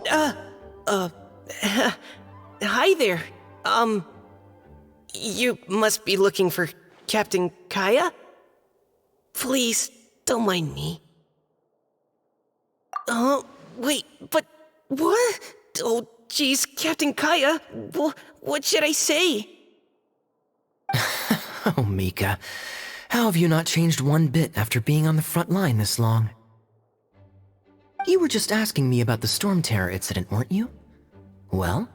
Uh, uh, hi there. You must be looking for Captain Kaya? Please, don't mind me. Oh, wait, but what? Oh, geez, Captain Kaya, what should I say? Oh, Mika, how have you not changed one bit after being on the front line this long? You were just asking me about the Storm Terror incident, weren't you? Well,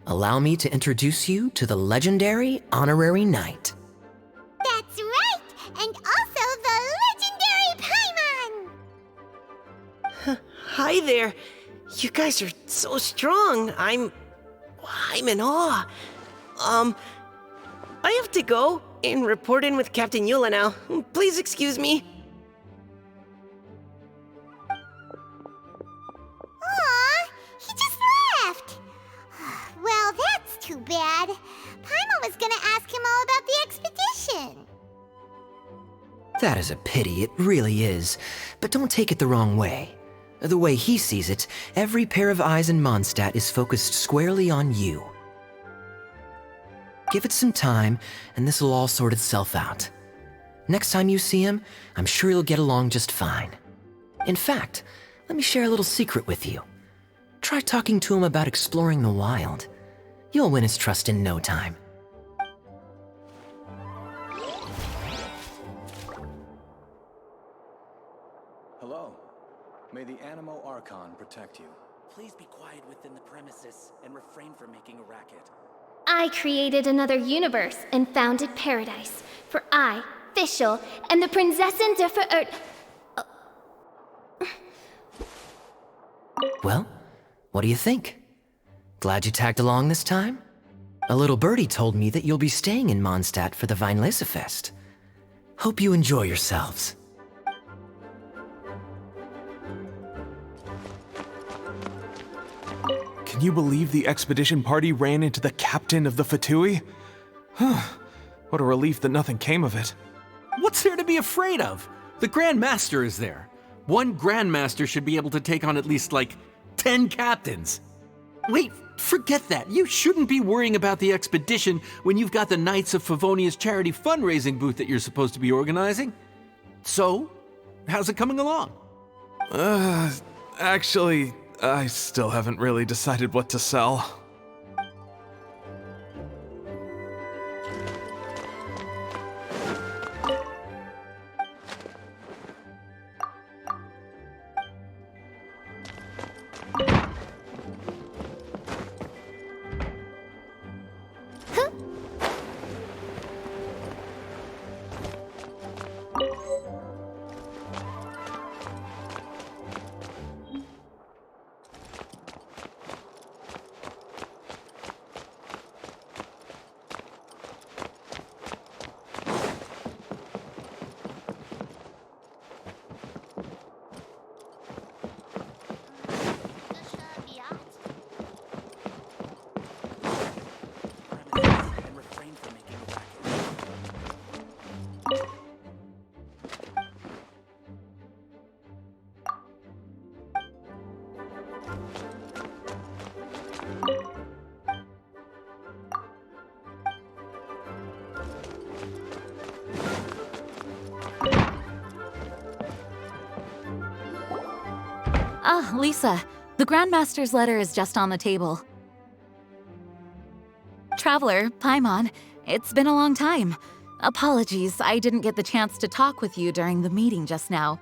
allow me to introduce you to the legendary Honorary Knight. That's right! And also the legendary Paimon! Hi there. You guys are so strong. I'm in awe. I have to go and report in with Captain Yula now. Please excuse me. Aw, he just left! Well, that's too bad. Paimon was gonna ask him all about the expedition. That is a pity, it really is. But don't take it the wrong way. The way he sees it, every pair of eyes in Mondstadt is focused squarely on you. Give it some time, and this will all sort itself out. Next time you see him, I'm sure you'll get along just fine. In fact, let me share a little secret with you. Try talking to him about exploring the wild. You'll win his trust in no time. Hello. May the Animo Archon protect you. Please be quiet within the premises and refrain from making a racket. I created another universe and founded paradise. For I, Fischl, and the Prinzessin der Verirrt... Well, what do you think? Glad you tagged along this time? A little birdie told me that you'll be staying in Mondstadt for the Weinlesefest. Hope you enjoy yourselves. Can you believe the expedition party ran into the captain of the Fatui? What a relief that nothing came of it. What's there to be afraid of? The Grand Master is there. One Grand Master should be able to take on at least, 10 captains. Wait, forget that. You shouldn't be worrying about the expedition when you've got the Knights of Favonia's charity fundraising booth that you're supposed to be organizing. So, how's it coming along? Actually, I still haven't really decided what to sell. And refrain from making a racket. Ah, Lisa, the Grandmaster's letter is just on the table. Traveler, Paimon, it's been a long time. Apologies, I didn't get the chance to talk with you during the meeting just now.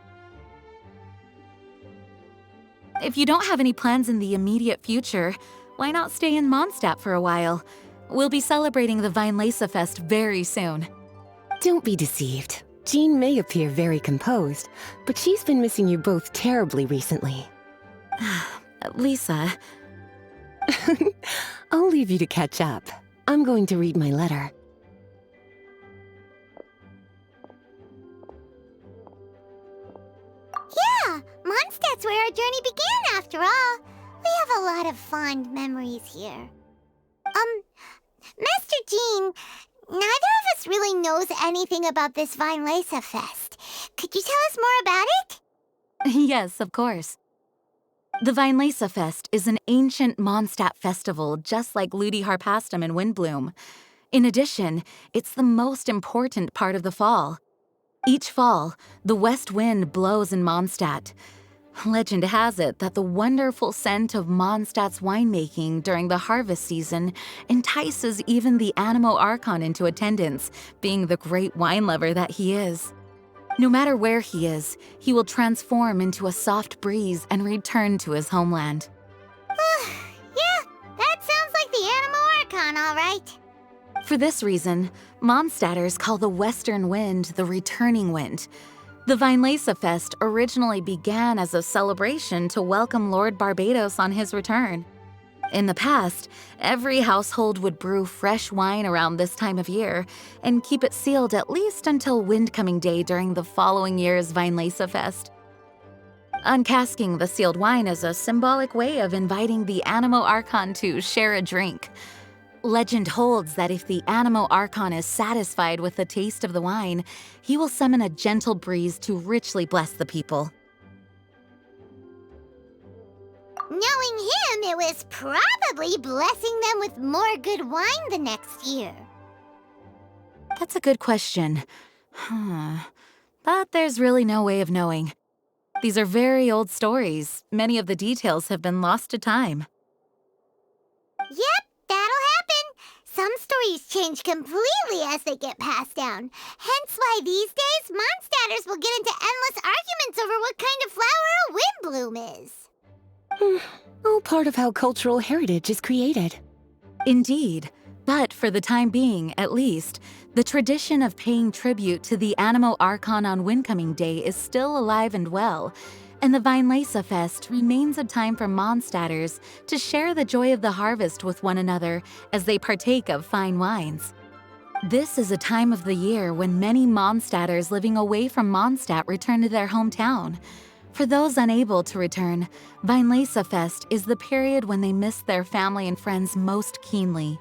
If you don't have any plans in the immediate future, why not stay in Mondstadt for a while? We'll be celebrating the Weinlesefest very soon. Don't be deceived. Jean may appear very composed, but she's been missing you both terribly recently. Lisa... I'll leave you to catch up. I'm going to read my letter. Yeah, Mondstadt's where our journey began after all. We have a lot of fond memories here. Master Jean, neither of us really knows anything about this Weinlesefest. Could you tell us more about it? Yes, of course. The Vinelesa Fest is an ancient Mondstadt festival just like Ludi Harpastum and Windbloom. In addition, it's the most important part of the fall. Each fall, the west wind blows in Mondstadt. Legend has it that the wonderful scent of Mondstadt's winemaking during the harvest season entices even the Animo Archon into attendance, being the great wine lover that he is. No matter where he is, he will transform into a soft breeze and return to his homeland. Yeah, that sounds like the Animo Archon, all right. For this reason, Mondstadters call the western wind the returning wind. The Vinelesa Fest originally began as a celebration to welcome Lord Barbados on his return. In the past, every household would brew fresh wine around this time of year and keep it sealed at least until Windcoming Day during the following year's Vinelesa Fest. Uncasking the sealed wine is a symbolic way of inviting the Animo Archon to share a drink. Legend holds that if the Animo Archon is satisfied with the taste of the wine, he will summon a gentle breeze to richly bless the people. Knowing him, it was probably blessing them with more good wine the next year. That's a good question. But there's really no way of knowing. These are very old stories. Many of the details have been lost to time. Yep, that'll happen. Some stories change completely as they get passed down. Hence why these days, Mondstadters will get into endless arguments over what kind of flower a windbloom is. All part of how cultural heritage is created. Indeed. But for the time being, at least, the tradition of paying tribute to the Animo Archon on Windcoming Day is still alive and well, and the Vinelesa Fest remains a time for Mondstadters to share the joy of the harvest with one another as they partake of fine wines. This is a time of the year when many Mondstadters living away from Mondstadt return to their hometown. For those unable to return, Vinelesa Fest is the period when they miss their family and friends most keenly.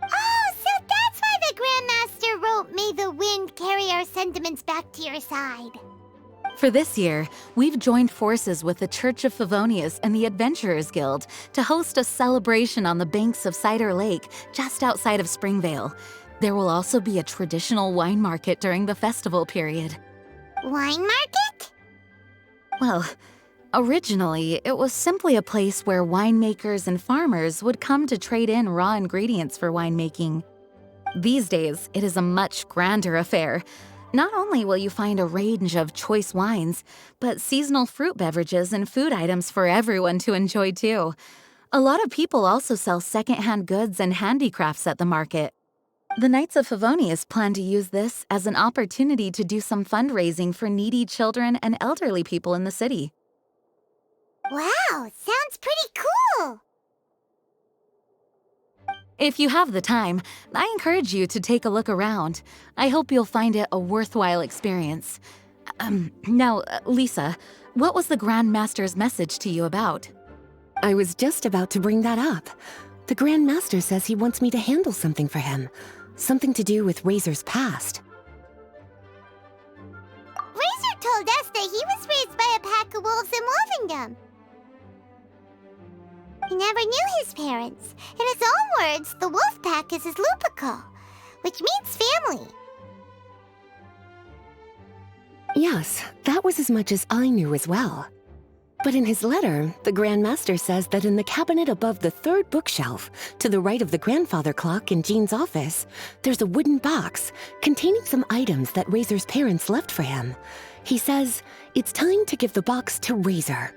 Oh, so that's why the Grandmaster wrote, "May the wind carry our sentiments back to your side." For this year, we've joined forces with the Church of Favonius and the Adventurers Guild to host a celebration on the banks of Cider Lake, just outside of Springvale. There will also be a traditional wine market during the festival period. Wine market? Well, originally, it was simply a place where winemakers and farmers would come to trade in raw ingredients for winemaking. These days, it is a much grander affair. Not only will you find a range of choice wines, but seasonal fruit beverages and food items for everyone to enjoy too. A lot of people also sell secondhand goods and handicrafts at the market. The Knights of Favonius plan to use this as an opportunity to do some fundraising for needy children and elderly people in the city. Wow, sounds pretty cool. If you have the time, I encourage you to take a look around. I hope you'll find it a worthwhile experience. Now, Lisa, what was the Grand Master's message to you about? I was just about to bring that up. The Grand Master says he wants me to handle something for him. Something to do with Razor's past. Razor told us that he was raised by a pack of wolves in Wolvendom. He never knew his parents. In his own words, the wolf pack is his lupical, which means family. Yes, that was as much as I knew as well. But in his letter, the Grand Master says that in the cabinet above the third bookshelf, to the right of the grandfather clock in Jean's office, there's a wooden box containing some items that Razor's parents left for him. He says it's time to give the box to Razor.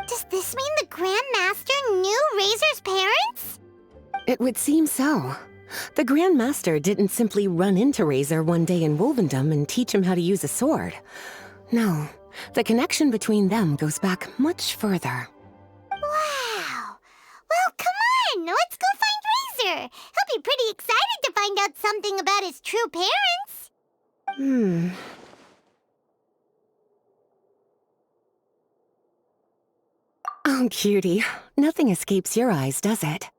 Does this mean the Grand Master knew Razor's parents? It would seem so. The Grand Master didn't simply run into Razor one day in Wolvendom and teach him how to use a sword. No, the connection between them goes back much further. Wow! Well, come on! Let's go find Razor! He'll be pretty excited to find out something about his true parents! Oh, cutie. Nothing escapes your eyes, does it?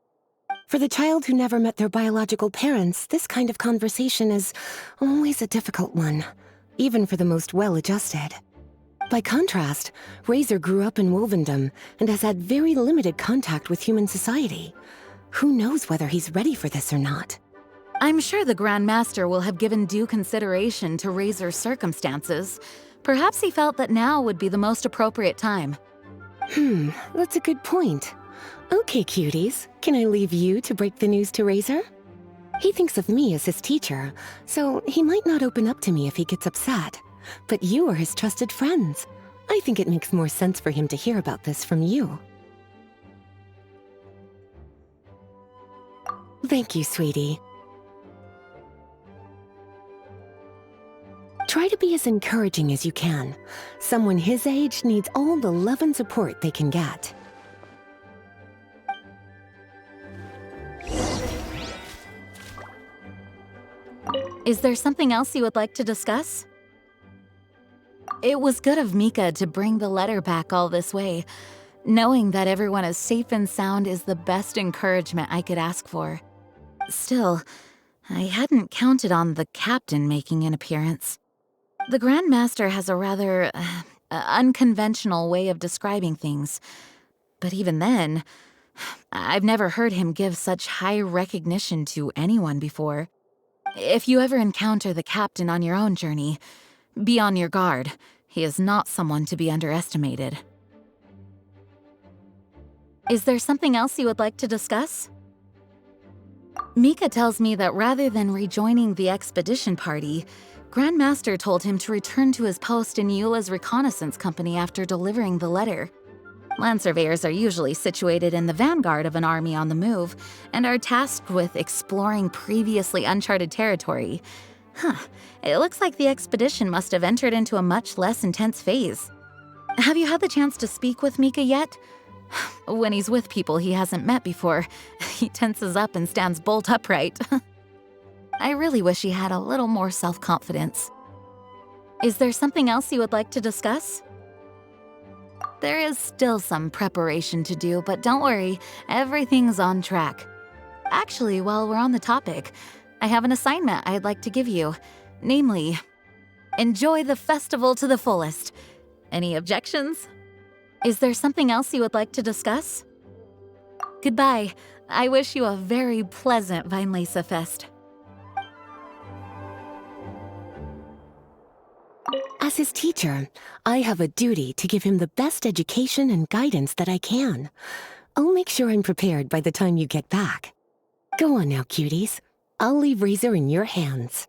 For the child who never met their biological parents, this kind of conversation is always a difficult one, even for the most well-adjusted. By contrast, Razor grew up in Wolvendom and has had very limited contact with human society. Who knows whether he's ready for this or not? I'm sure the Grand Master will have given due consideration to Razor's circumstances. Perhaps he felt that now would be the most appropriate time. That's a good point. Okay, cuties, can I leave you to break the news to Razor? He thinks of me as his teacher, so he might not open up to me if he gets upset. But you are his trusted friends. I think it makes more sense for him to hear about this from you. Thank you, sweetie. Try to be as encouraging as you can. Someone his age needs all the love and support they can get. Is there something else you would like to discuss? It was good of Mika to bring the letter back all this way. Knowing that everyone is safe and sound is the best encouragement I could ask for. Still, I hadn't counted on the captain making an appearance. The Grand Master has a rather unconventional way of describing things. But even then, I've never heard him give such high recognition to anyone before. If you ever encounter the captain on your own journey, be on your guard. He is not someone to be underestimated. Is there something else you would like to discuss? Mika tells me that rather than rejoining the expedition party, Grand Master told him to return to his post in Eula's reconnaissance company after delivering the letter. Land surveyors are usually situated in the vanguard of an army on the move and are tasked with exploring previously uncharted territory. It looks like the expedition must have entered into a much less intense phase. Have you had the chance to speak with Mika yet? When he's with people he hasn't met before, he tenses up and stands bolt upright. I really wish he had a little more self-confidence. Is there something else you would like to discuss? There is still some preparation to do, but don't worry, everything's on track. Actually, while we're on the topic, I have an assignment I'd like to give you. Namely, enjoy the festival to the fullest. Any objections? Is there something else you would like to discuss? Goodbye. I wish you a very pleasant Vinelesa Fest. As his teacher, I have a duty to give him the best education and guidance that I can. I'll make sure I'm prepared by the time you get back. Go on now, cuties. I'll leave Razor in your hands.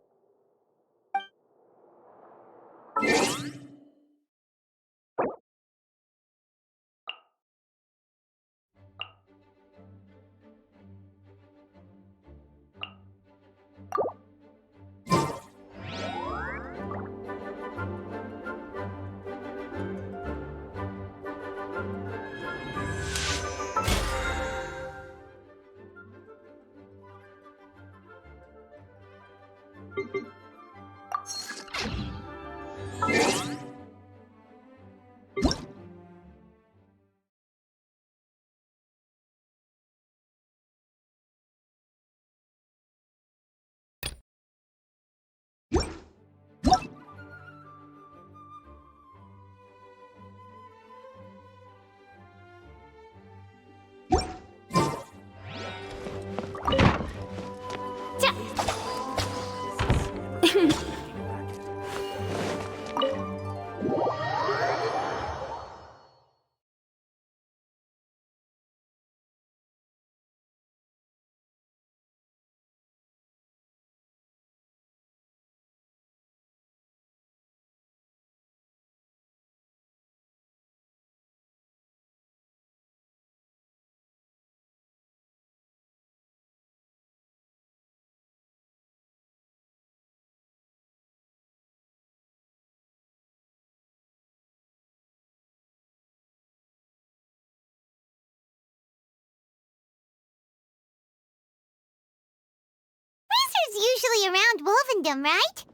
Usually around Wolvendom, right?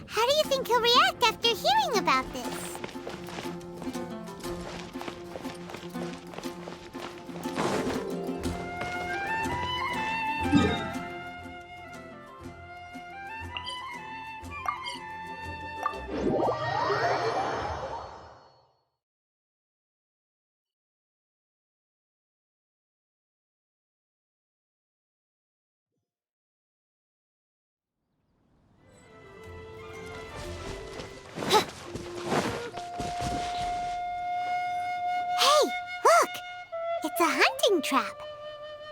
How do you think he'll react after hearing about this? trap.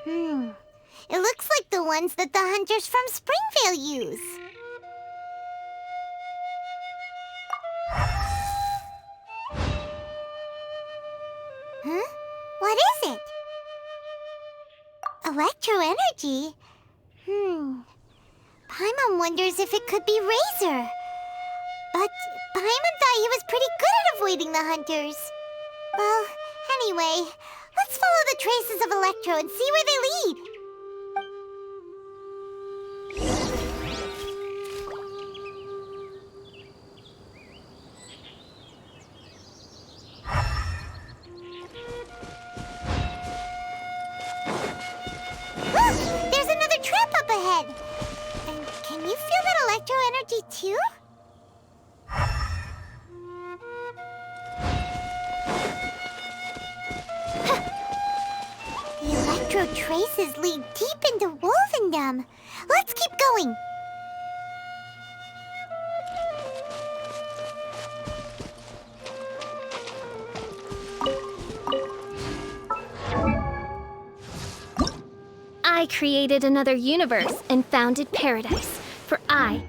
It looks like the ones that the hunters from Springvale use. Huh? What is it? Electro energy? Paimon wonders if it could be Razor. But Paimon thought he was pretty good at avoiding the hunters. Well, anyway, let's follow the traces of Electro and see where they lead. Look! There's another trap up ahead! And can you feel that electro energy too? The electro traces lead deep into Wolvendom. Let's keep going. I created another universe and founded paradise, for I...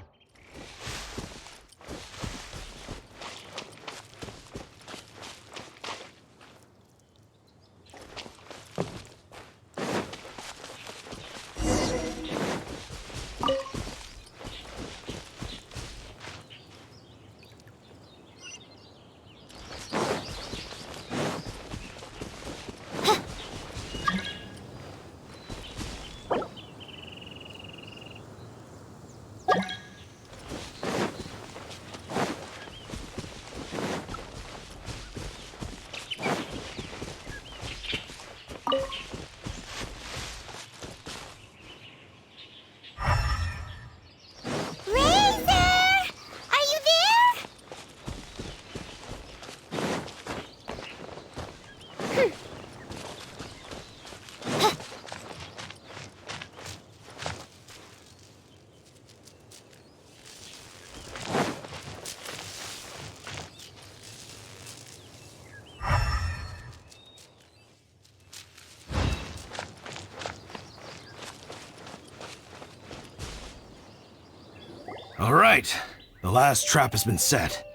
All right, the last trap has been set.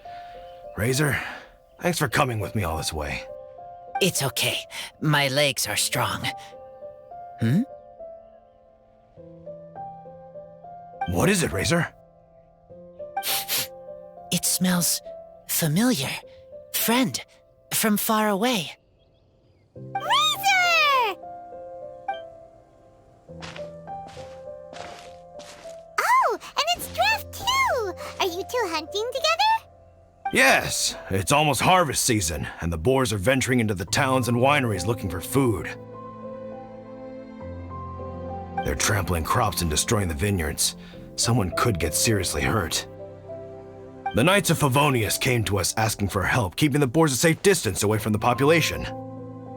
Razor, thanks for coming with me all this way. It's okay. My legs are strong. What is it, Razor? It smells familiar. Friend, from far away. Razor! Oh, and it's Draft too! Are you two hunting together? Yes, it's almost harvest season, and the boars are venturing into the towns and wineries looking for food. They're trampling crops and destroying the vineyards. Someone could get seriously hurt. The Knights of Favonius came to us asking for help keeping the boars a safe distance away from the population.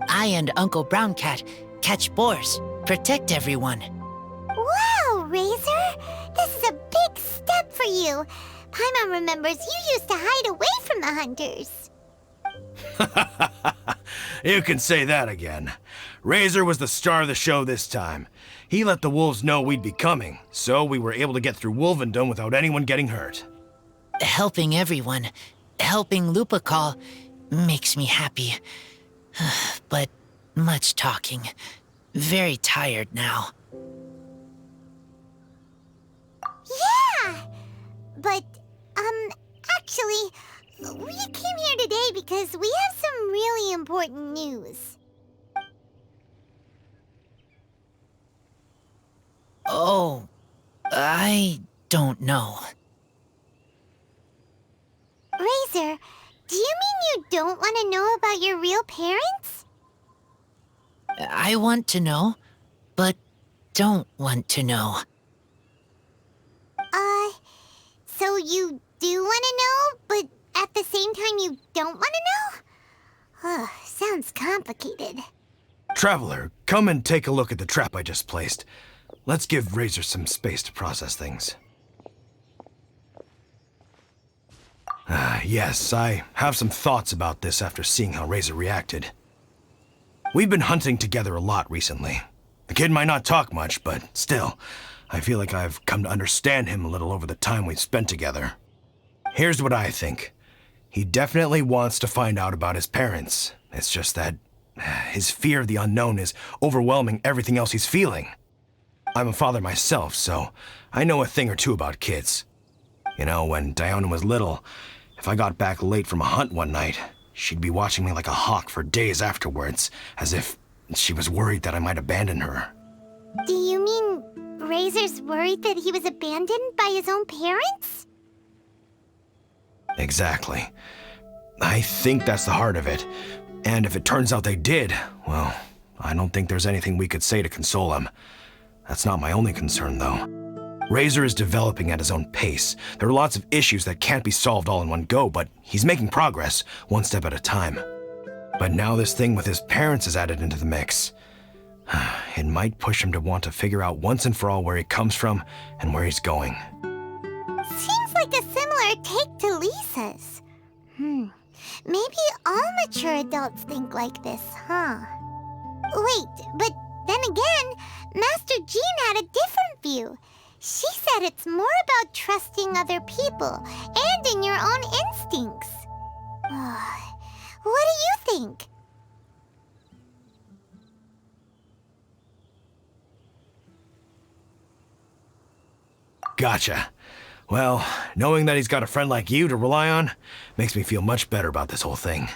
I and Uncle Brown Cat catch boars, protect everyone. Wow, Razor! This is a big step for you. Paimon remembers you used to hide away from the hunters. You can say that again. Razor was the star of the show this time. He let the wolves know we'd be coming, so we were able to get through Wolvendom without anyone getting hurt. Helping everyone, helping Lupical, makes me happy. But much talking. Very tired now. Yeah! But, actually, we came here today because we have some really important news. Oh, I don't know. Razor, do you mean you don't want to know about your real parents? I want to know, but don't want to know. So you do want to know, but at the same time you don't want to know? Sounds complicated. Traveler, come and take a look at the trap I just placed. Let's give Razor some space to process things. Yes, I have some thoughts about this after seeing how Razor reacted. We've been hunting together a lot recently. The kid might not talk much, but still, I feel like I've come to understand him a little over the time we've spent together. Here's what I think. He definitely wants to find out about his parents. It's just that his fear of the unknown is overwhelming everything else he's feeling. I'm a father myself, so I know a thing or two about kids. You know, when Diona was little, if I got back late from a hunt one night, she'd be watching me like a hawk for days afterwards, as if she was worried that I might abandon her. Do you mean Razor's worried that he was abandoned by his own parents? Exactly. I think that's the heart of it. And if it turns out they did, well, I don't think there's anything we could say to console him. That's not my only concern, though. Razor is developing at his own pace. There are lots of issues that can't be solved all in one go, but he's making progress, one step at a time. But now this thing with his parents is added into the mix. It might push him to want to figure out once and for all where he comes from and where he's going. Seems like a similar take to Lisa's. Maybe all mature adults think like this, huh? Wait, but then again, Master Jean had a different view. She said it's more about trusting other people and in your own instincts. What do you think? Gotcha. Well, knowing that he's got a friend like you to rely on makes me feel much better about this whole thing.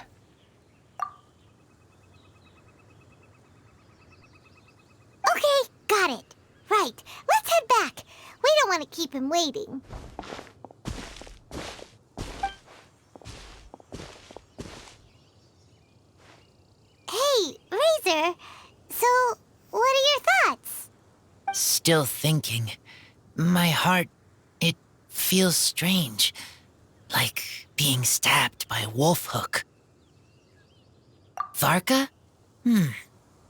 Okay, got it. Right, let's head back. We don't want to keep him waiting. Hey, Razor. So, what are your thoughts? Still thinking. My heart, it feels strange. Like being stabbed by a wolf hook. Varka?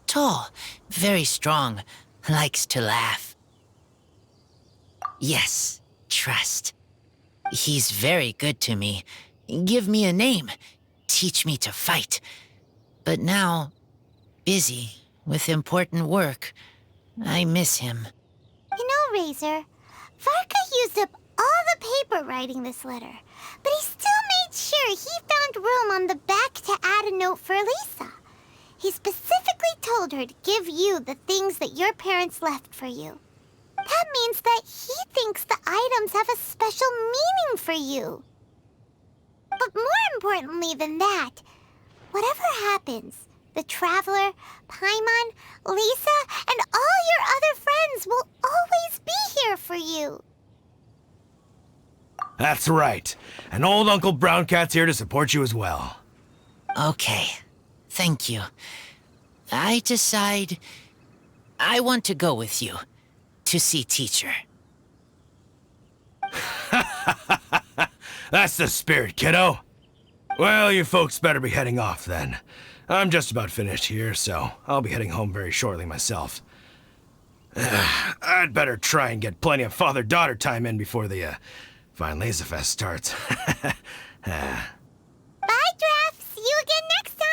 Tall, very strong, likes to laugh. Yes, trust. He's very good to me. Give me a name. Teach me to fight. But now, busy with important work. I miss him. You know, Razor, Varka used up all the paper writing this letter, but he still made sure he found room on the back to add a note for Lisa. He specifically told her to give you the things that your parents left for you. That means that he thinks the items have a special meaning for you. But more importantly than that, whatever happens, the Traveler, Paimon, Lisa, and all your other friends will always be here for you. That's right. And old Uncle Brown Cat's here to support you as well. Okay, thank you. I decide I want to go with you to see teacher. That's the spirit, kiddo. Well, you folks better be heading off then. I'm just about finished here, so I'll be heading home very shortly myself. I'd better try and get plenty of father-daughter time in before the Vine Laser Fest starts. Bye, Draf. See you again next time.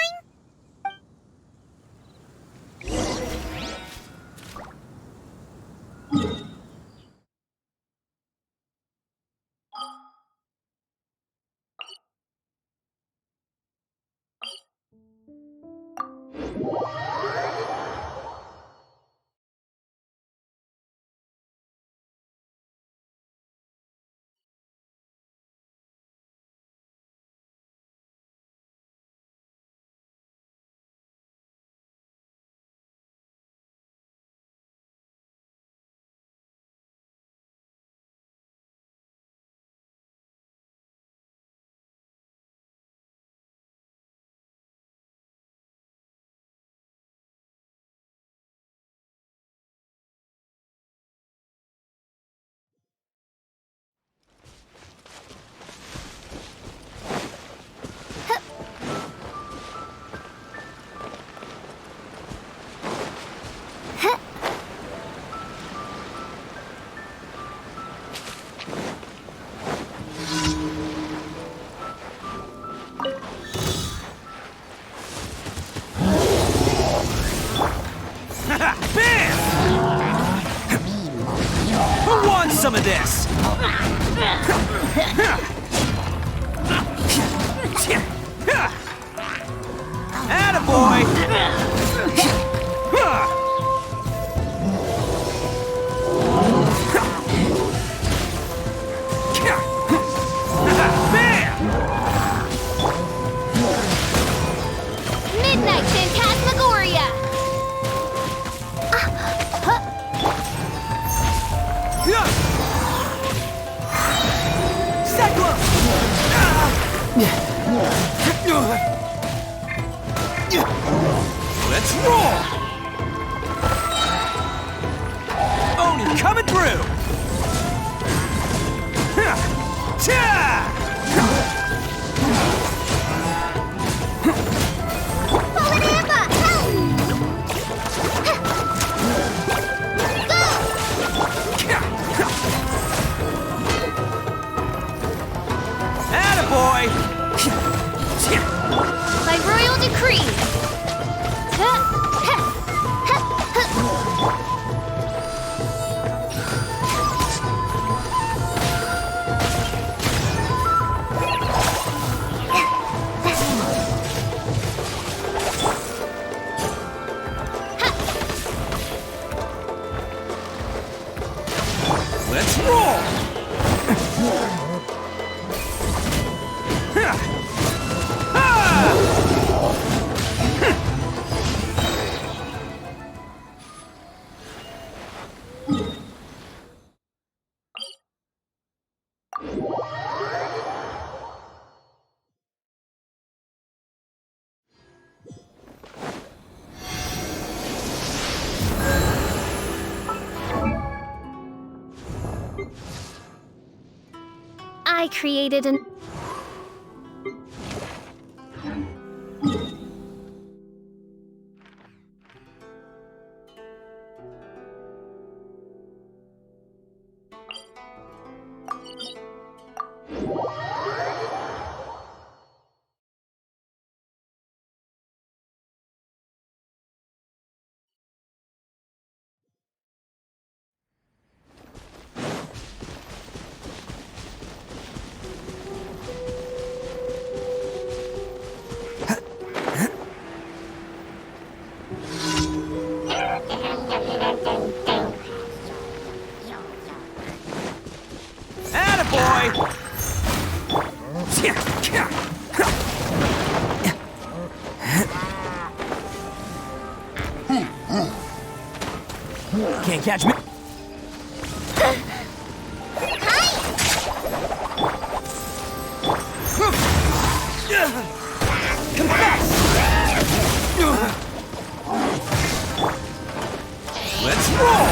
Midnight Phantasmagoria! Let's roll! Oni coming through! Attaboy! By royal decree! Let's roll! I created an... Attaboy! Can't catch me. Let's roll!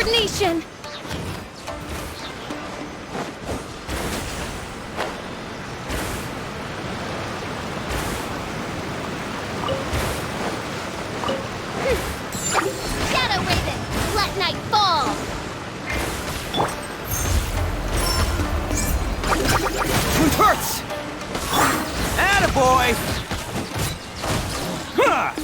coordination! Shadow Raven, let night fall! Hurts! Attaboy! Ha!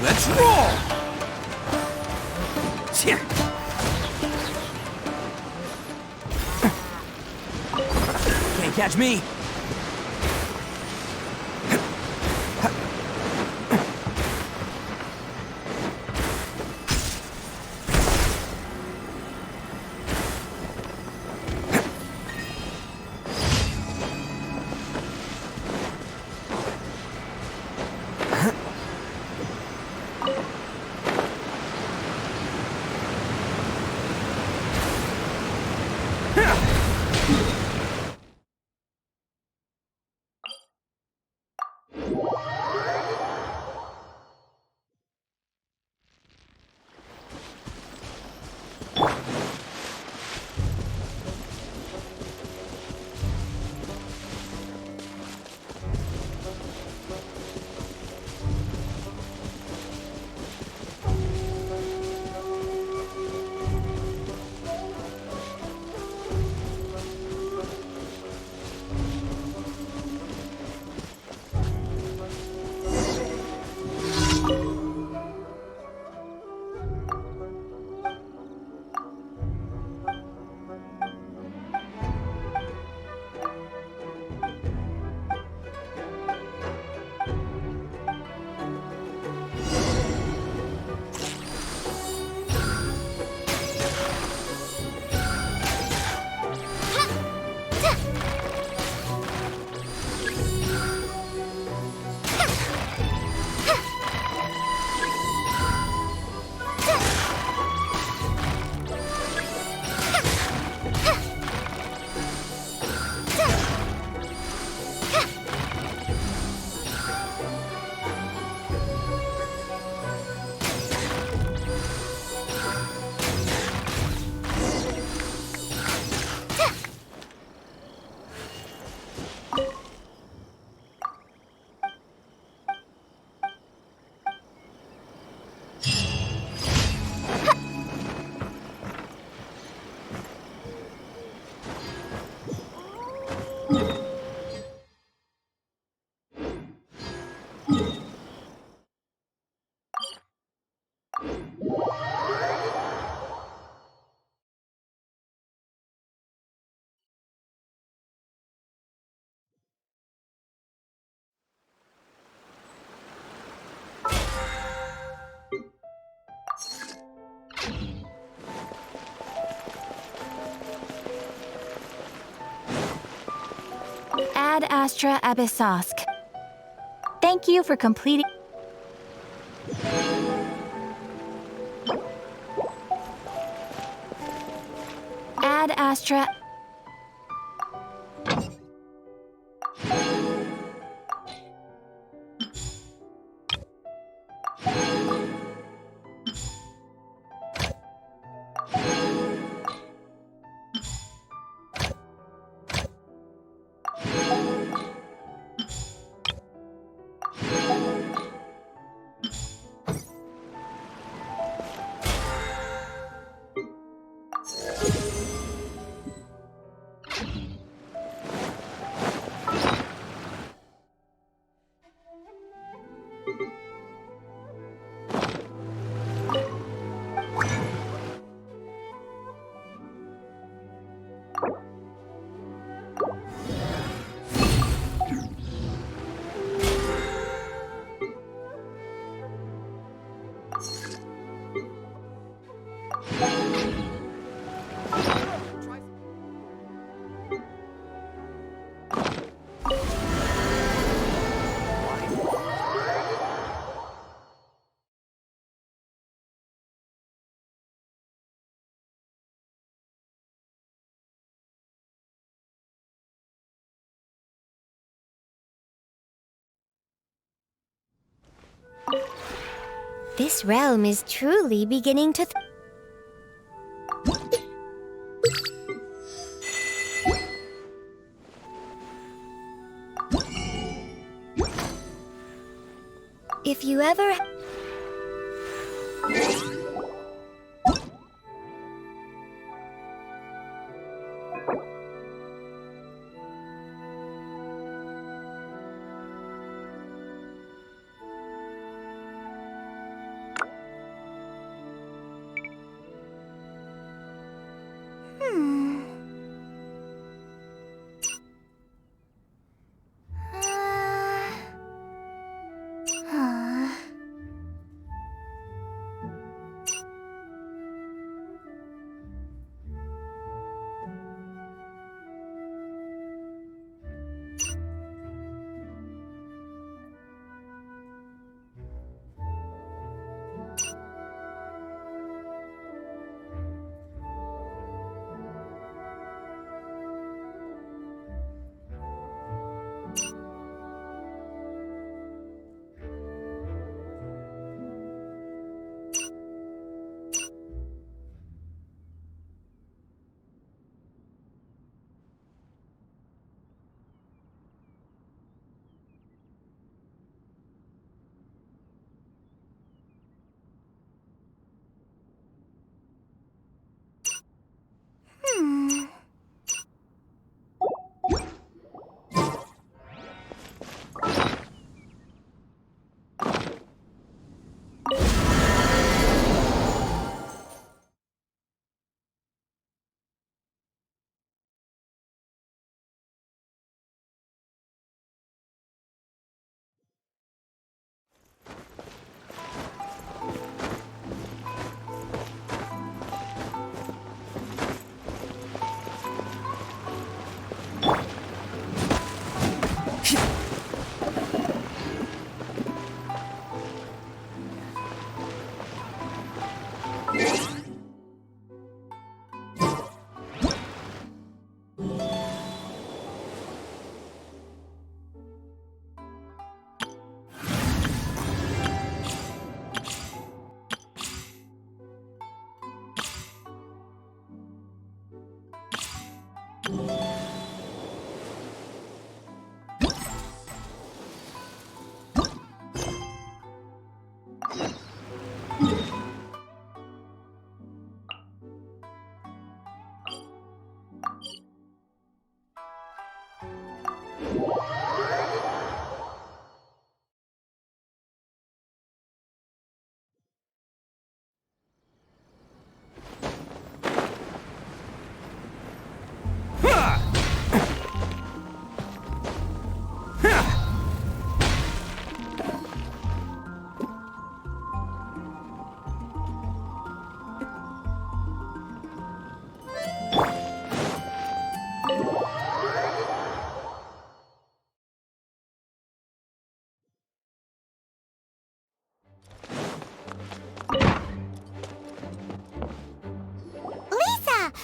Let's roll! Can't catch me! Ad Astra Abyssosk. Thank you for completing. Ad Astra. This realm is truly beginning to... If you ever...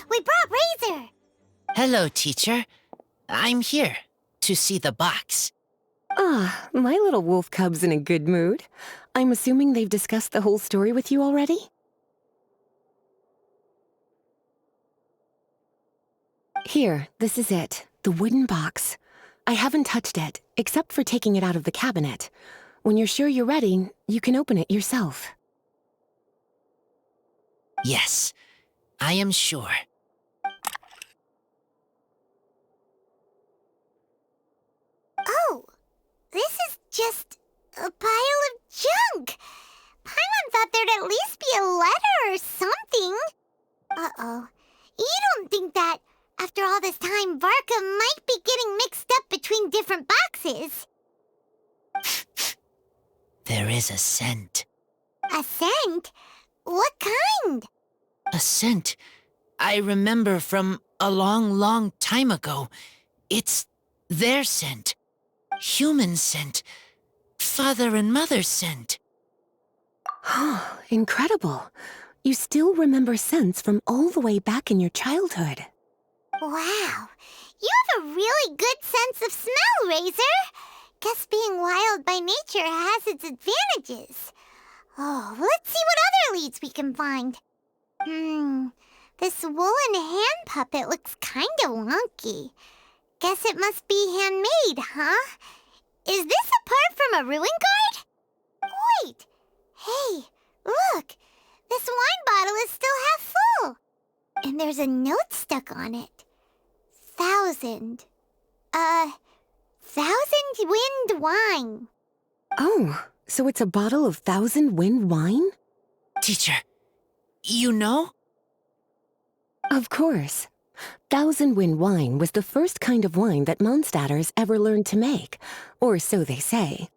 We brought Razor! Hello, teacher. I'm here to see the box. Ah, my little wolf cub's in a good mood. I'm assuming they've discussed the whole story with you already? Here, this is it. The wooden box. I haven't touched it, except for taking it out of the cabinet. When you're sure you're ready, you can open it yourself. Yes, I am sure. Oh, this is just a pile of junk. Paimon thought there'd at least be a letter or something. Uh-oh. You don't think that, after all this time, Varka might be getting mixed up between different boxes? There is a scent. A scent? What kind? A scent I remember from a long, long time ago. It's their scent. Human scent. Father and mother scent. Incredible. You still remember scents from all the way back in your childhood. Wow. You have a really good sense of smell, Razor. Guess being wild by nature has its advantages. Oh, let's see what other leads we can find. This woolen hand puppet looks kinda wonky. Guess it must be handmade, huh? Is this a part from a ruin guard? Wait! Hey, look! This wine bottle is still half full! And there's a note stuck on it. 1,000. 1,000 wind wine. Oh, so it's a bottle of 1,000 wind wine? Teacher, you know? Of course. 1,000 wind wine was the first kind of wine that Mondstadters ever learned to make, or so they say.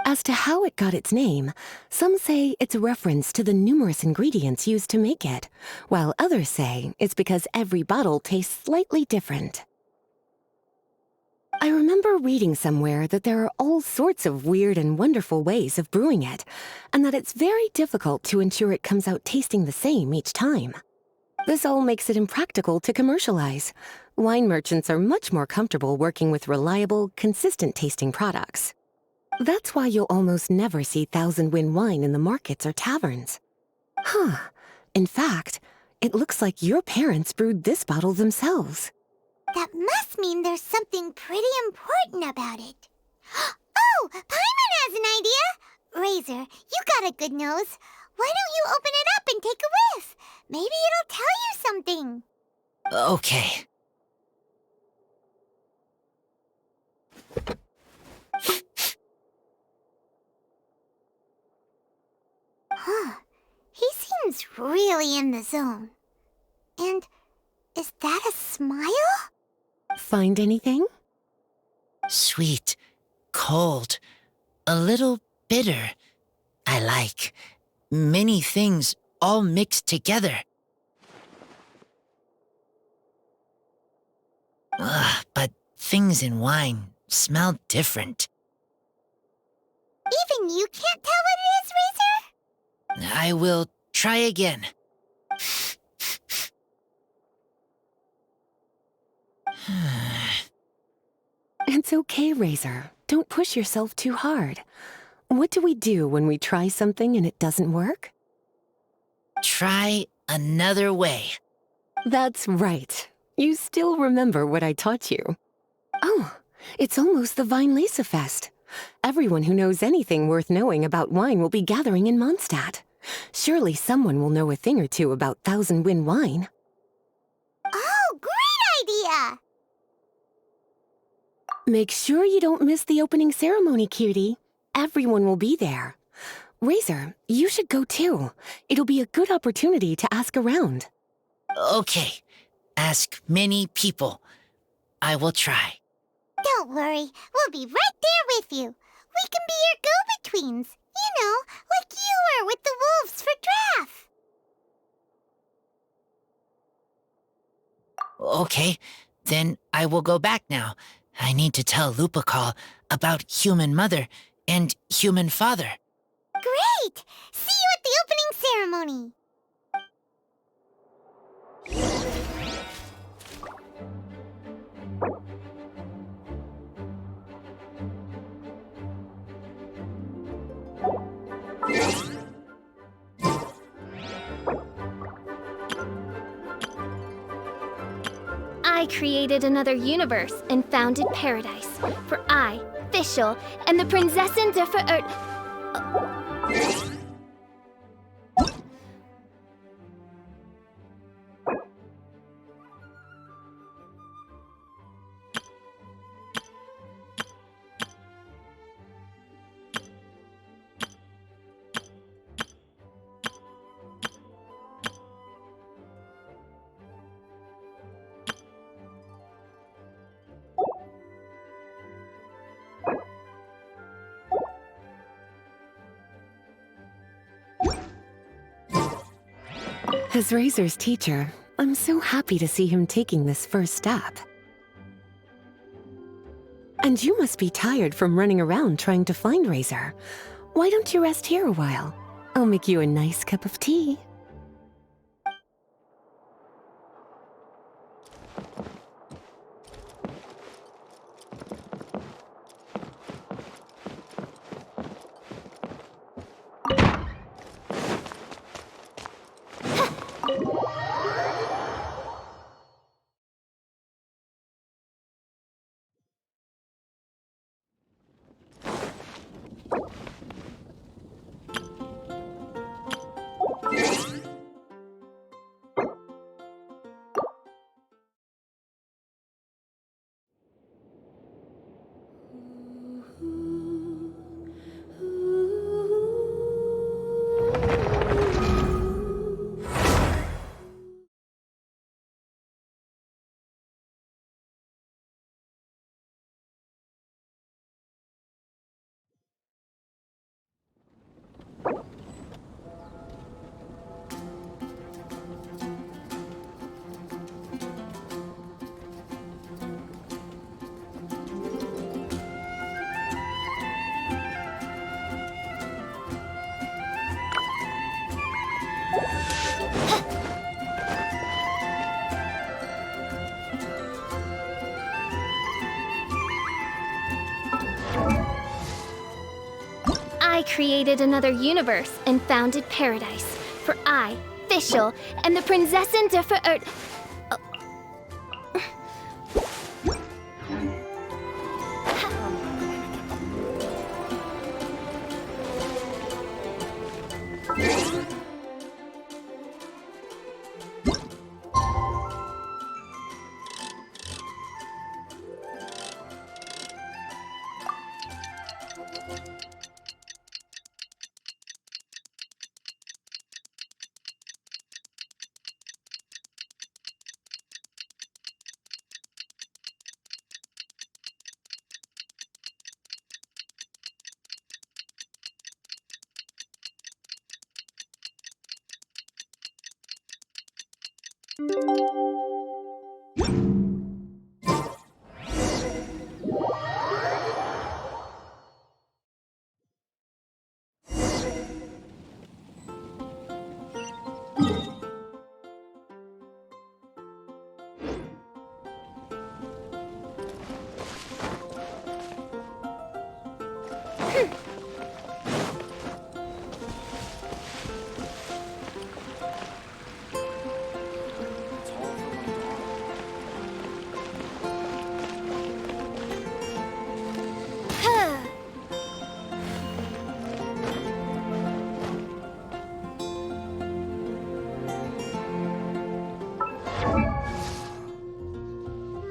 As to how it got its name, some say it's a reference to the numerous ingredients used to make it, while others say it's because every bottle tastes slightly different. I remember reading somewhere that there are all sorts of weird and wonderful ways of brewing it, and that it's very difficult to ensure it comes out tasting the same each time. This all makes it impractical to commercialize. Wine merchants are much more comfortable working with reliable, consistent-tasting products. That's why you'll almost never see 1,000 wind wine in the markets or taverns. Huh. In fact, it looks like your parents brewed this bottle themselves. That must mean there's something pretty important about it. Oh, Paimon has an idea! Razor, you got a good nose. Why don't you open it up and take a whiff? Maybe it'll tell you something. Okay. Huh. He seems really in the zone. And is that a smile? Find anything? Sweet, cold, a little bitter. I like many things all mixed together. But things in wine smell different. Even you can't tell what it is, Razor? I will try again. It's okay, Razor. Don't push yourself too hard. What do we do when we try something and it doesn't work? Try another way. That's right. You still remember what I taught you. Oh, it's almost the Weinlese Fest. Everyone who knows anything worth knowing about wine will be gathering in Mondstadt. Surely someone will know a thing or two about 1,000 wind wine. Oh, great idea! Make sure you don't miss the opening ceremony, cutie. Everyone will be there. Razor, you should go too. It'll be a good opportunity to ask around. Okay. Ask many people. I will try. Don't worry, we'll be right there with you. We can be your go-betweens. You know, like you were with the wolves for Draff. Okay, then I will go back now. I need to tell Lupacol about Human Mother and Human Father. Great! See you at the opening ceremony. I created another universe and founded paradise. For I, Fischl, and the Prinzessin der Verirrten. As Razor's teacher, I'm so happy to see him taking this first step. And you must be tired from running around trying to find Razor. Why don't you rest here a while? I'll make you a nice cup of tea. I created another universe and founded paradise. For I, Fischl, am the Prinzessin der Verirrt.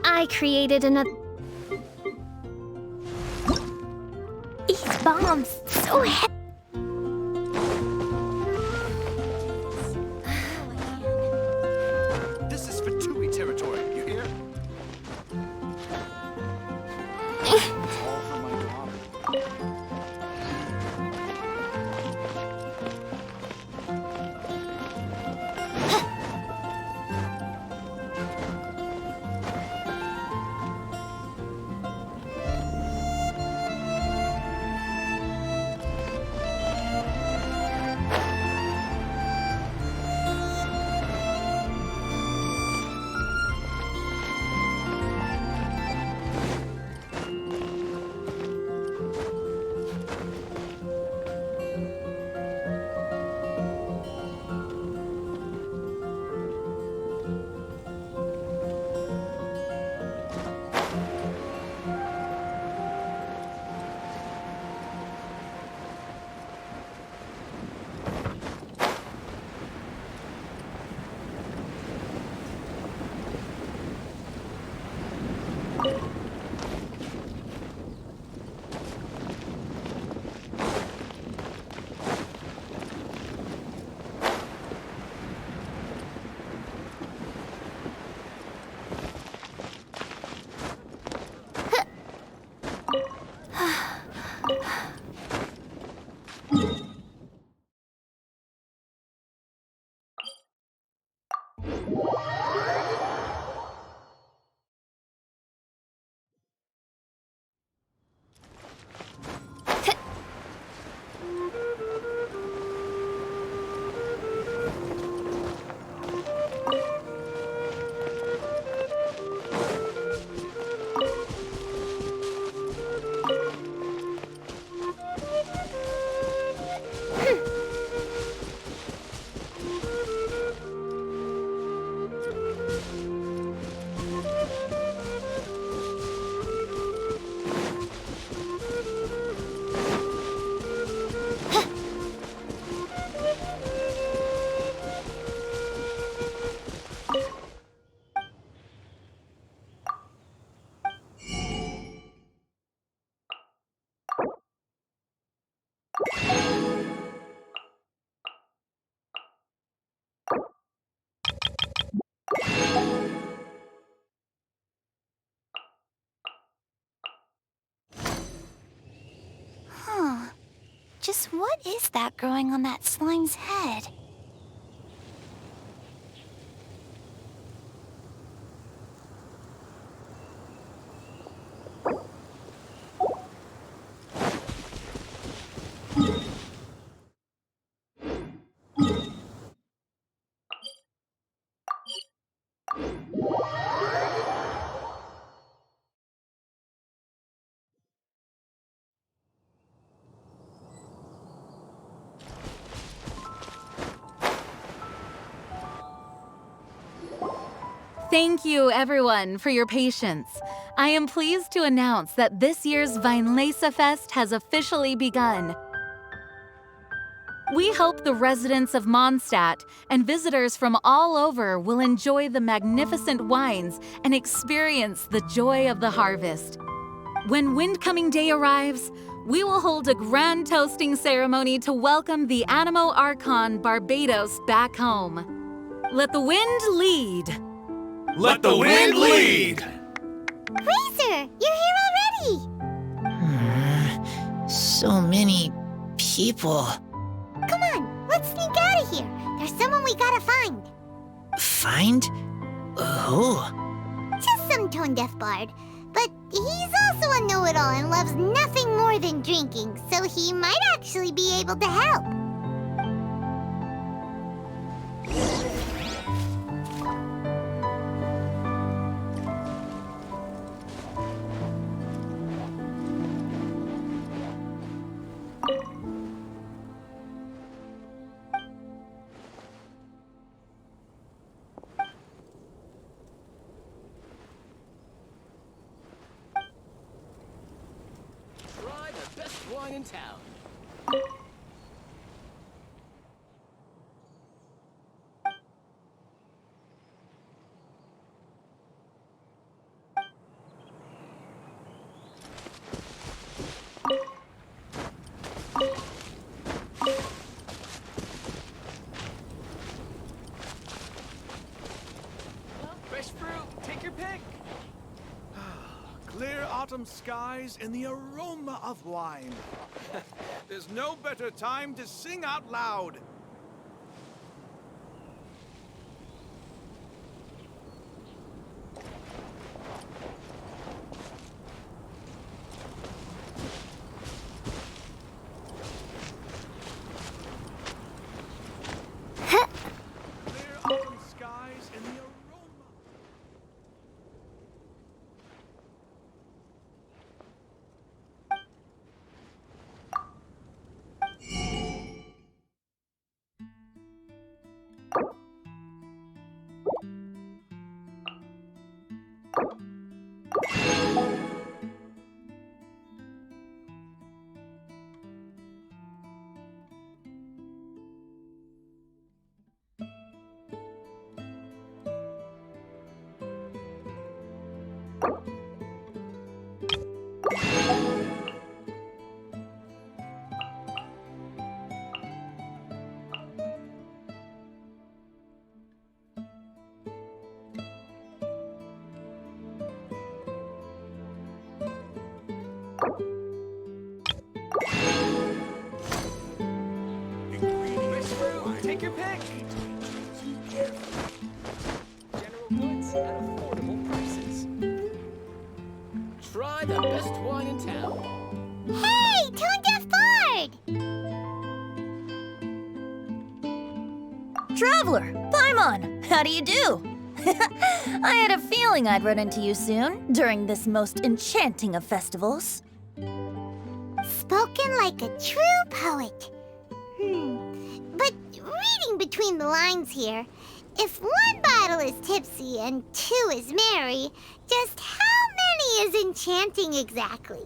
I created another. These bombs, so heavy. This is Fatui territory, you hear? Just what is that growing on that slime's head? Thank you, everyone, for your patience. I am pleased to announce that this year's Weinlese Fest has officially begun. We hope the residents of Mondstadt and visitors from all over will enjoy the magnificent wines and experience the joy of the harvest. When Windcoming Day arrives, we will hold a grand toasting ceremony to welcome the Animo Archon Barbados back home. Let the wind lead. Let the wind lead! Razor, you're here already! So many people. Come on, let's sneak out of here. There's someone we gotta find. Find? Who? Just some tone-deaf bard. But he's also a know-it-all and loves nothing more than drinking, so he might actually be able to help. Try the best wine in town. Fresh fruit, take your pick. Clear autumn skies and the aroma of wine. There's no better time to sing out loud. Clear autumn skies and the aroma. Fresh fruit, take your pick. General goods at affordable prices. Try the best wine in town. Hey, tone-deaf bard! Traveler, Paimon, how do you do? I had a feeling I'd run into you soon, during this most enchanting of festivals. Spoken like a true poet. But reading between the lines here, if one bottle is tipsy and two is merry, just how many is enchanting exactly?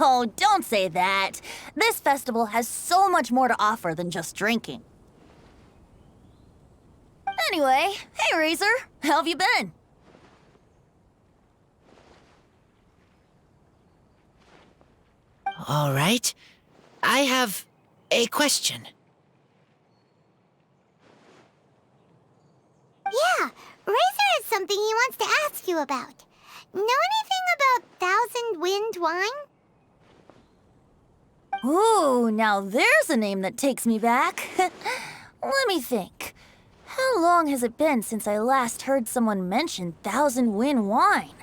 Oh, don't say that. This festival has so much more to offer than just drinking. Anyway, hey Razor, how have you been? All right. I have a question. Yeah, Razor has something he wants to ask you about. Know anything about Thousand Wind wine? Ooh, now there's a name that takes me back. Let me think. How long has it been since I last heard someone mention Thousand Wind wine?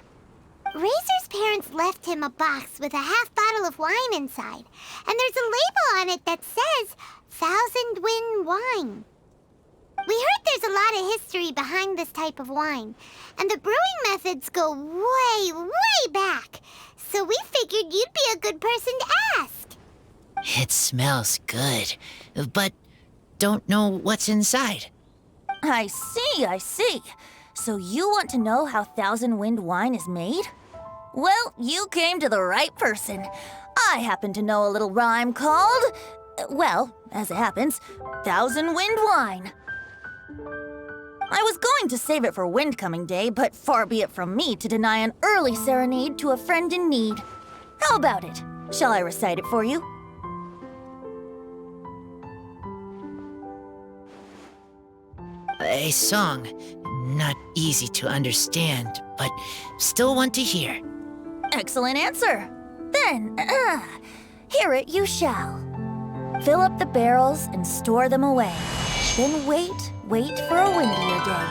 Razor's parents left him a box with a half bottle of wine inside, and there's a label on it that says Thousand Wind wine. We heard there's a lot of history behind this type of wine, and the brewing methods go way, way back, so we figured you'd be a good person to ask. It smells good, but don't know what's inside. I see, I see. So you want to know how Thousand Wind wine is made? Well, you came to the right person. I happen to know a little rhyme called, well, as it happens, Thousand Wind wine. I was going to save it for Windcoming Day, but far be it from me to deny an early serenade to a friend in need. How about it? Shall I recite it for you? A song. Not easy to understand, but still one to hear. Excellent answer. Then, hear it you shall. Fill up the barrels and store them away. Then wait for a windier day.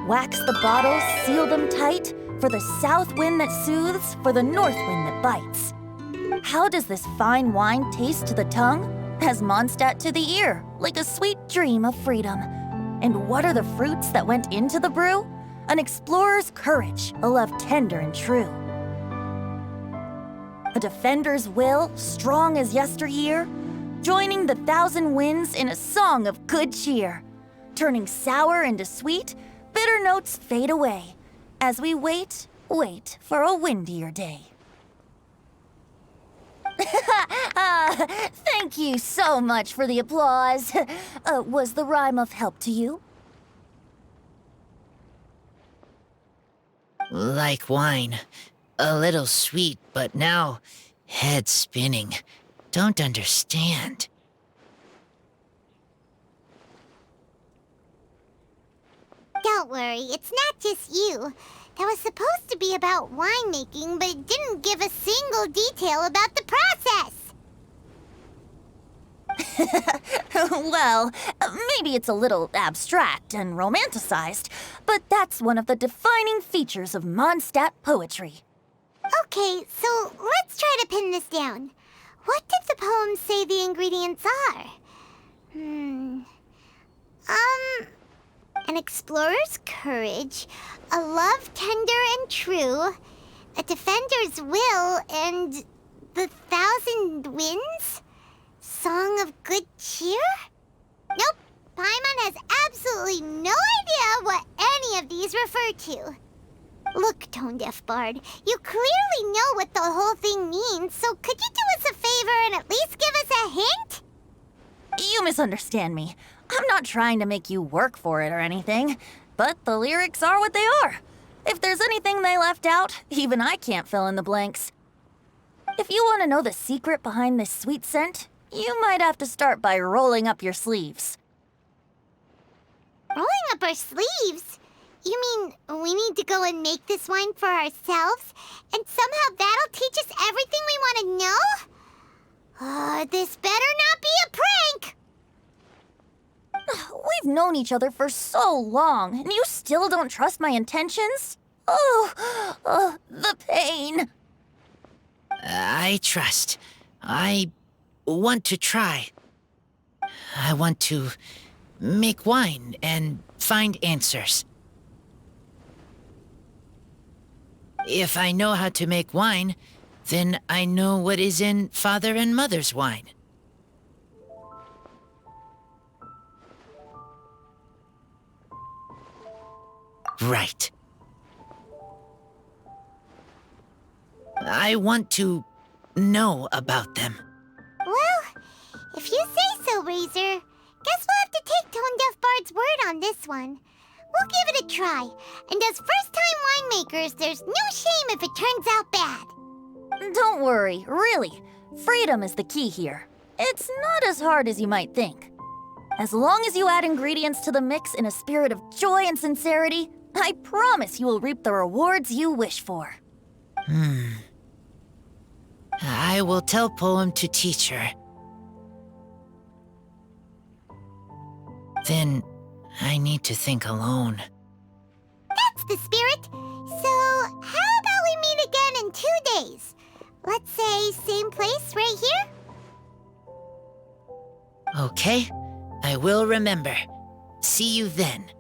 Wax the bottles, seal them tight, for the south wind that soothes, for the north wind that bites. How does this fine wine taste to the tongue? As Mondstadt to the ear, like a sweet dream of freedom. And what are the fruits that went into the brew? An explorer's courage, a love tender and true. A defender's will, strong as yesteryear, joining the thousand winds in a song of good cheer. Turning sour into sweet, bitter notes fade away, as we wait for a windier day. Thank you so much for the applause. Was the rhyme of help to you? Like wine. A little sweet, but now head spinning. Don't understand. Don't worry, it's not just you. That was supposed to be about winemaking, but it didn't give a single detail about the process. Well, maybe it's a little abstract and romanticized, but that's one of the defining features of Mondstadt poetry. Okay, so let's try to pin this down. What did the poem say the ingredients are? An explorer's courage, a love tender and true, a defender's will, and the thousand winds? Song of good cheer? Nope, Paimon has absolutely no idea what any of these refer to. Look, Tone-Deaf Bard, you clearly know what the whole thing means, so could you do us a favor and at least give us a hint? You misunderstand me. I'm not trying to make you work for it or anything, but the lyrics are what they are. If there's anything they left out, even I can't fill in the blanks. If you want to know the secret behind this sweet scent, you might have to start by rolling up your sleeves. Rolling up our sleeves? You mean we need to go and make this wine for ourselves? And somehow that'll teach us everything we want to know? This better not be a prank! We've known each other for so long, and you still don't trust my intentions? Oh, the pain. I trust. I want to try. I want to make wine and find answers. If I know how to make wine, then I know what is in Father and Mother's wine. Right. I want to know about them. Well, if you say so, Razor, guess we'll have to take Tone-Deaf Bard's word on this one. We'll give it a try, and as first-time winemakers, there's no shame if it turns out bad. Don't worry, really. Freedom is the key here. It's not as hard as you might think. As long as you add ingredients to the mix in a spirit of joy and sincerity, I promise you will reap the rewards you wish for. I will tell Poem to teach her. Then I need to think alone. That's the spirit. So, how about we meet again in 2 days? Let's say same place right here? Okay, I will remember. See you then.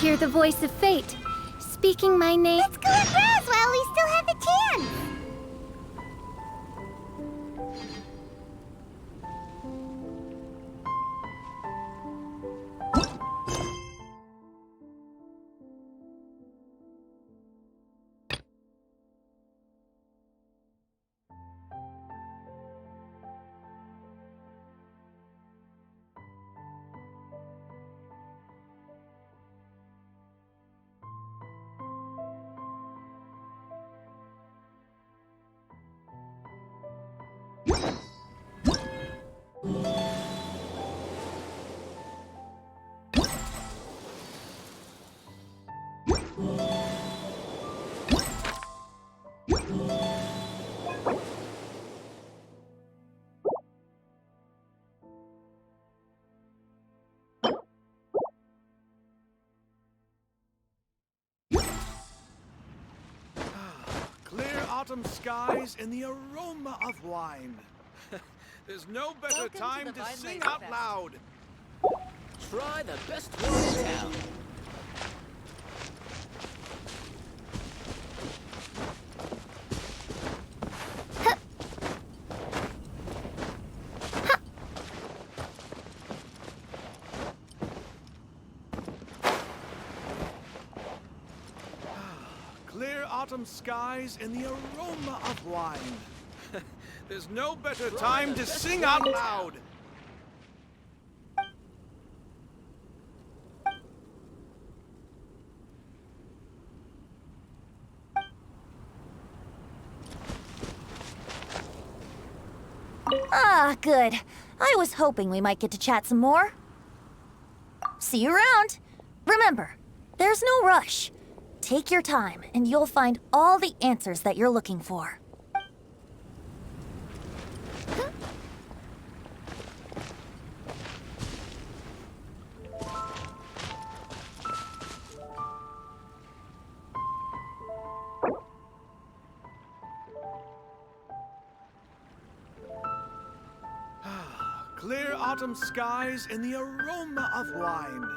hear the voice of fate, speaking my name. Let's go and browse while we still have the chance! Clear autumn skies and the aroma of wine. There's no better time to sing out loud. Try the best one in town. Clear autumn skies and the aroma of wine. There's no better time to sing out loud. Ah, good. I was hoping we might get to chat some more. See you around. Remember, there's no rush. Take your time, and you'll find all the answers that you're looking for. Clear autumn skies and the aroma of wine.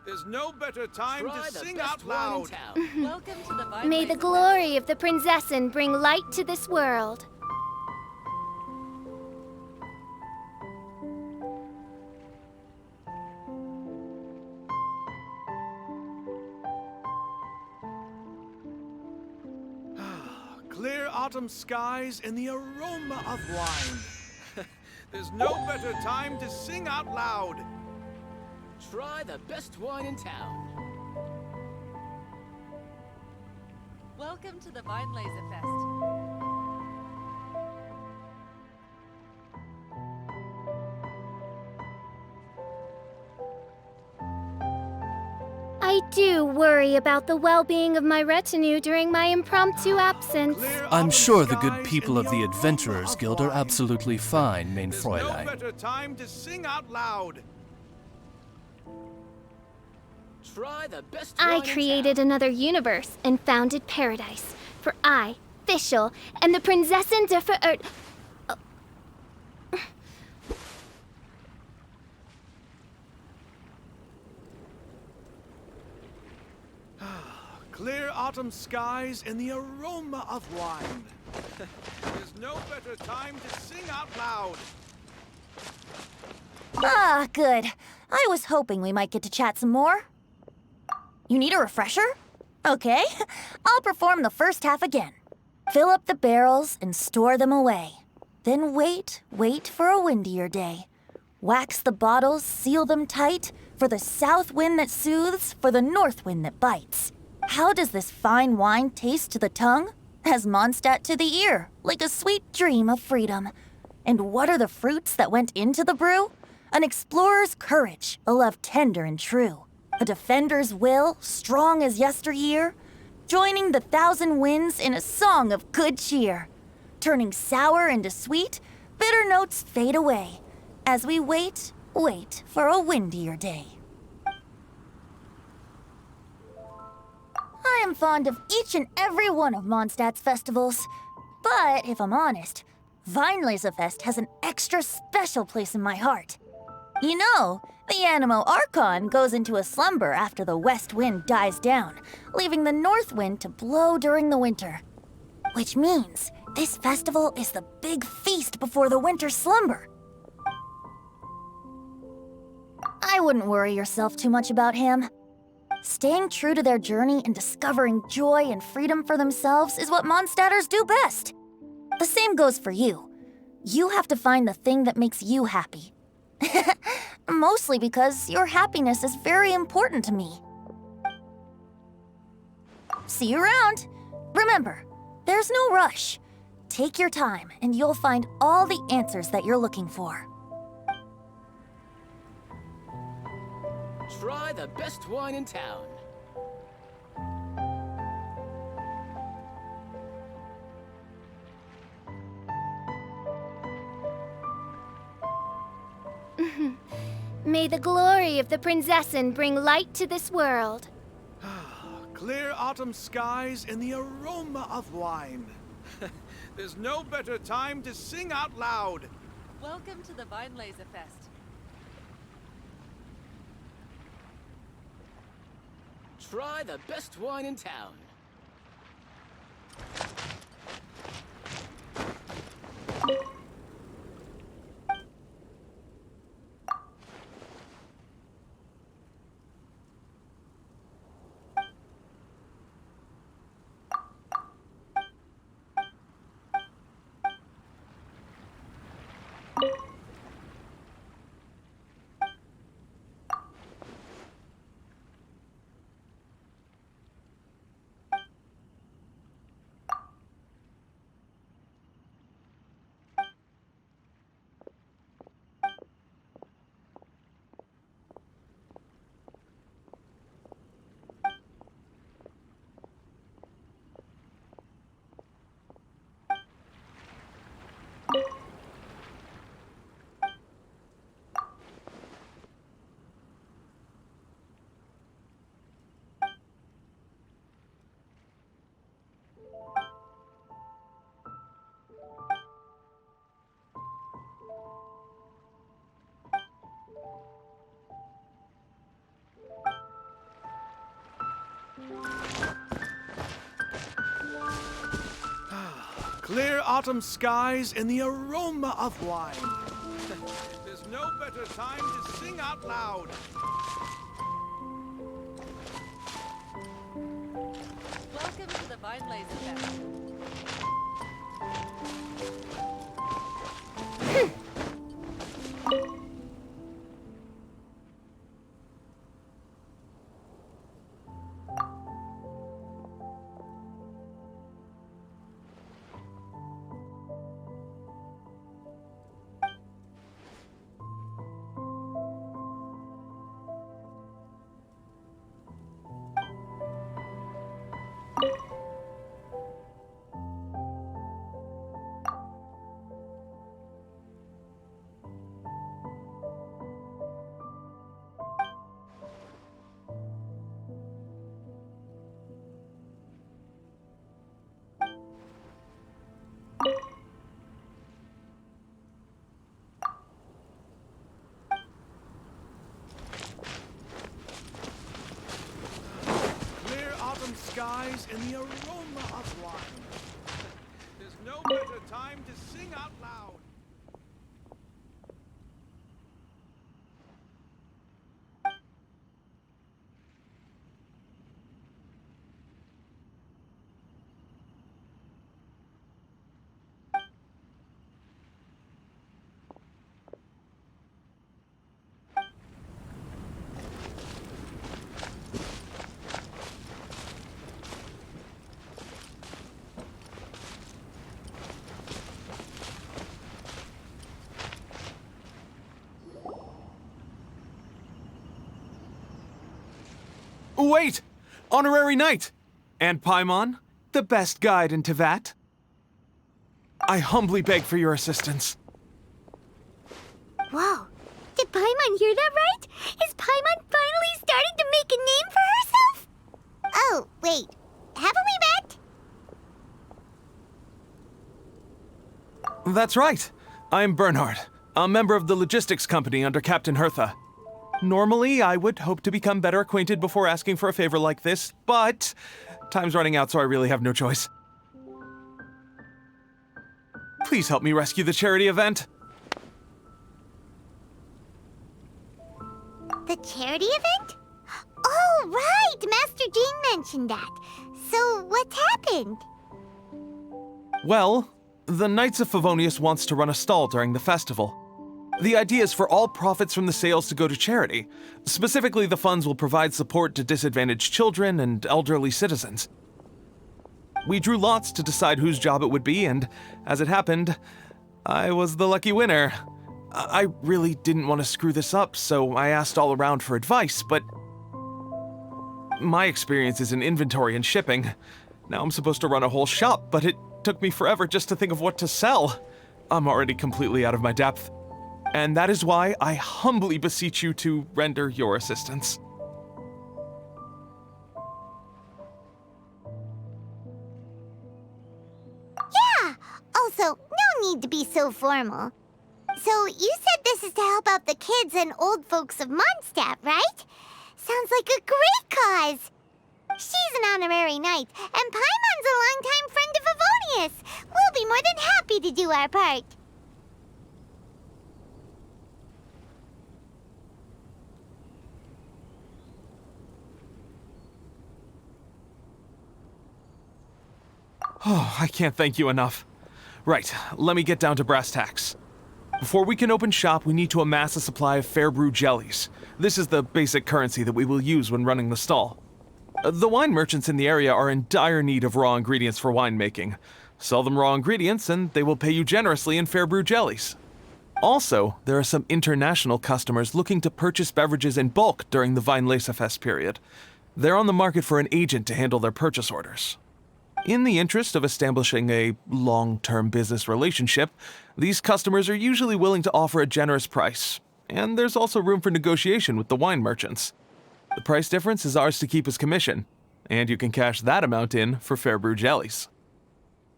There's no better time to sing out loud. Welcome to the May the glory of the Prinzessin bring light to this world. Clear autumn skies and the aroma of wine. There's no better time to sing out loud. Try the best wine in town. Welcome to the Vine Laser Fest. I do worry about the well-being of my retinue during my impromptu absence. I'm sure the good people of the Adventurers Guild are absolutely fine, mein Fräulein. No better time to sing out loud. Try the best I wine in created another universe and founded paradise. For I, Fischl, and the Prinzessin der Verirrt... Clear autumn skies and the aroma of wine. There's no better time to sing out loud. Ah, good. I was hoping we might get to chat some more. You need a refresher? Okay, I'll perform the first half again. Fill up the barrels and store them away. Then wait for a windier day. Wax the bottles, seal them tight, for the south wind that soothes, for the north wind that bites. How does this fine wine taste to the tongue? As Mondstadt to the ear, like a sweet dream of freedom. And what are the fruits that went into the brew? An explorer's courage, a love tender and true. A defender's will, strong as yesteryear. Joining the thousand winds in a song of good cheer. Turning sour into sweet, bitter notes fade away. As we wait for a windier day. I am fond of each and every one of Mondstadt's festivals. But if I'm honest, Vine Laser Fest has an extra special place in my heart. You know, the Animo Archon goes into a slumber after the west wind dies down, leaving the north wind to blow during the winter. Which means this festival is the big feast before the winter slumber. I wouldn't worry yourself too much about him. Staying true to their journey and discovering joy and freedom for themselves is what Mondstadters do best. The same goes for you. You have to find the thing that makes you happy. Mostly because your happiness is very important to me. See you around. Remember, there's no rush. Take your time and you'll find all the answers that you're looking for. Try the best wine in town. May the glory of the Prinzessin bring light to this world. Clear autumn skies and the aroma of wine. There's no better time to sing out loud. Welcome to the Weinlesefest. Try the best wine in town. Clear autumn skies and the aroma of wine. There's no better time to sing out loud. Welcome to the Weinlesefest. Skies and the aroma of wine. There's no better time to sing out loud. Wait! Honorary Knight! And Paimon, the best guide in Tevat. I humbly beg for your assistance. Whoa. Did Paimon hear that right? Is Paimon finally starting to make a name for herself? Oh, wait. Haven't we met? That's right. I'm Bernhard, a member of the logistics company under Captain Hertha. Normally, I would hope to become better acquainted before asking for a favor like this, but time's running out, so I really have no choice. Please help me rescue the charity event. The charity event? Oh, right! Master Jean mentioned that. So, what's happened? Well, the Knights of Favonius wants to run a stall during the festival. The idea is for all profits from the sales to go to charity. Specifically, the funds will provide support to disadvantaged children and elderly citizens. We drew lots to decide whose job it would be, and as it happened, I was the lucky winner. I really didn't want to screw this up, so I asked all around for advice, but my experience is in inventory and shipping. Now I'm supposed to run a whole shop, but it took me forever just to think of what to sell. I'm already completely out of my depth. And that is why I humbly beseech you to render your assistance. Yeah! Also, no need to be so formal. So, you said this is to help out the kids and old folks of Mondstadt, right? Sounds like a great cause! She's an honorary knight, and Paimon's a longtime friend of Favonius. We'll be more than happy to do our part. Oh, I can't thank you enough. Right, let me get down to brass tacks. Before we can open shop, we need to amass a supply of fair brew jellies. This is the basic currency that we will use when running the stall. The wine merchants in the area are in dire need of raw ingredients for winemaking. Sell them raw ingredients and they will pay you generously in fair brew jellies. Also, there are some international customers looking to purchase beverages in bulk during the Weinlesefest period. They're on the market for an agent to handle their purchase orders. In the interest of establishing a long-term business relationship, these customers are usually willing to offer a generous price, and there's also room for negotiation with the wine merchants. The price difference is ours to keep as commission, and you can cash that amount in for fair brew jellies.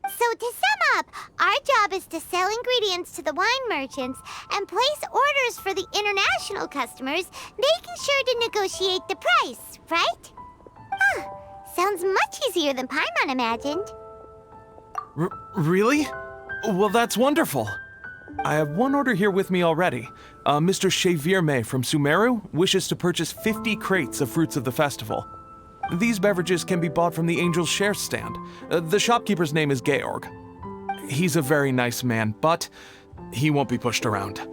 So to sum up, our job is to sell ingredients to the wine merchants and place orders for the international customers, making sure to negotiate the price, right? Huh. Sounds much easier than Paimon imagined. Really? Well, that's wonderful. I have one order here with me already. Mr. Chevirme from Sumeru wishes to purchase 50 crates of fruits of the festival. These beverages can be bought from the Angel's Share stand. The shopkeeper's name is Georg. He's a very nice man, but he won't be pushed around.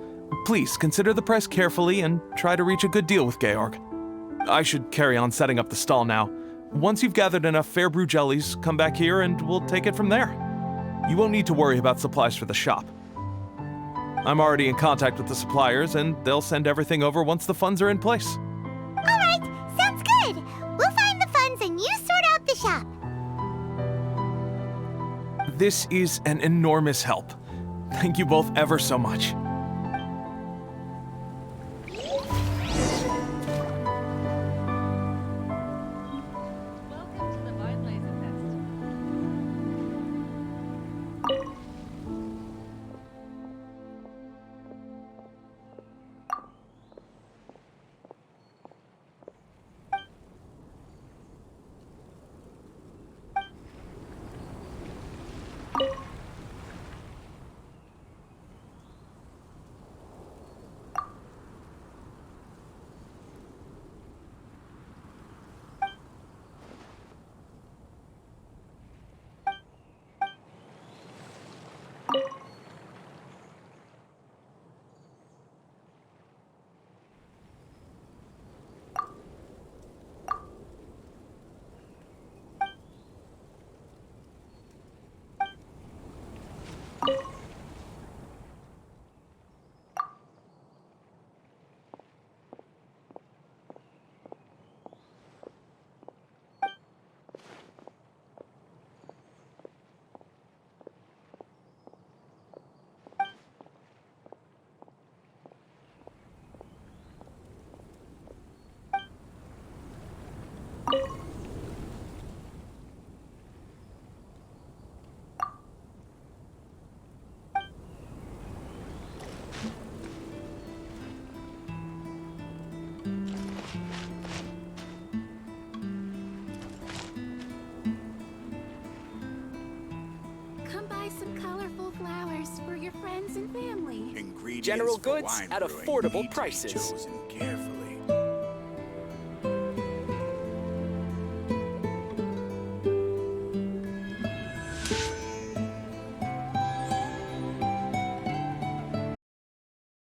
Please consider the price carefully and try to reach a good deal with Georg. I should carry on setting up the stall now. Once you've gathered enough fair brew jellies, come back here and we'll take it from there. You won't need to worry about supplies for the shop. I'm already in contact with the suppliers, and they'll send everything over once the funds are in place. All right, sounds good. We'll find the funds and you sort out the shop. This is an enormous help. Thank you both ever so much. Welcome to the Weinlesefest. colorful flowers for your friends and family. Ingredients General for goods wine at brewing affordable need to be prices. chosen carefully.